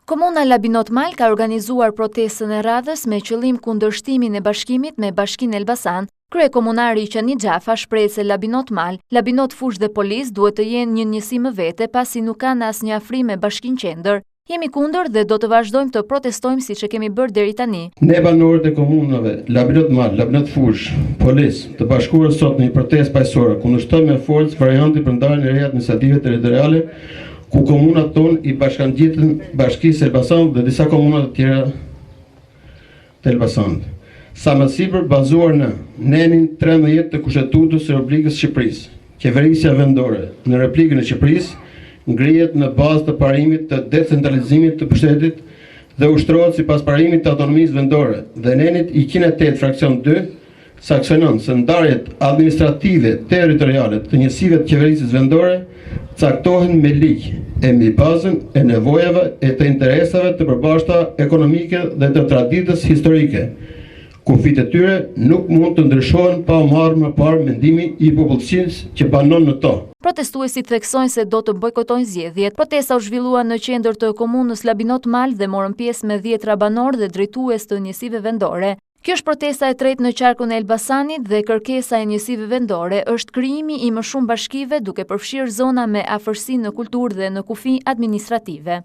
Komuna Labinot Mal ka organizuar protestën e radhës me qëllim kundërshtimin e bashkimit me Bashkinë Elbasan. Kryekomunari Qani Xhafa shpreh se Labinot Mal, Labinot Fushë dhe Polis duhet të jenë një njësi më vete pasi nuk kanë asnjë afrim me Bashkinë Qendër. Jemi kundër dhe do të vazhdojmë të protestojmë siç e kemi bërë deri tani. Ne banorët e komunave Labinot Mal, Labinot Fushë, Polis, të bashkuar sot në një protestë paqësore, kundërshtojmë me forcë variantin për ndarjen e re administrative territoriale, ku komunat tonë i bashkangjiten Bashkisë Elbasan dhe disa komuna të tjera të Elbasanit. Sa më sipër bazuar në nenin 13 të Kushtetutës së Republikës së Shqipërisë. Qeverisja vendore në Republikën e Shqipërisë ngrihet në bazë të parimit të decentralizimit të pushtetit dhe ushtrohet sipas parimit të autonomisë vendore dhe nenit i 108 fraksion 2 saksionon se ndarjet administrative territoriale të njësive të qeverisjes vendore caktohen me ligj e mbi bazën e nevojave e të interesave të përbashkëta ekonomike dhe të traditës historike, kufit e tyre nuk mund të ndryshohen pa marrë më parë mendimi i popullsisë që banon në to. Protestuesit theksojnë se do të bojkotojnë zgjedhjet. Protesta u zhvillua në qendër të komunës Labinot Mal dhe morën pjesë me 10 banorë dhe drejtues të njësive vendore. Kjo është protesta e tretë në qarkun e Elbasanit dhe kërkesa e njësive vendore është krijimi i më shumë bashkive duke përfshirë zona me afërsi në kulturë dhe në kufi administrative.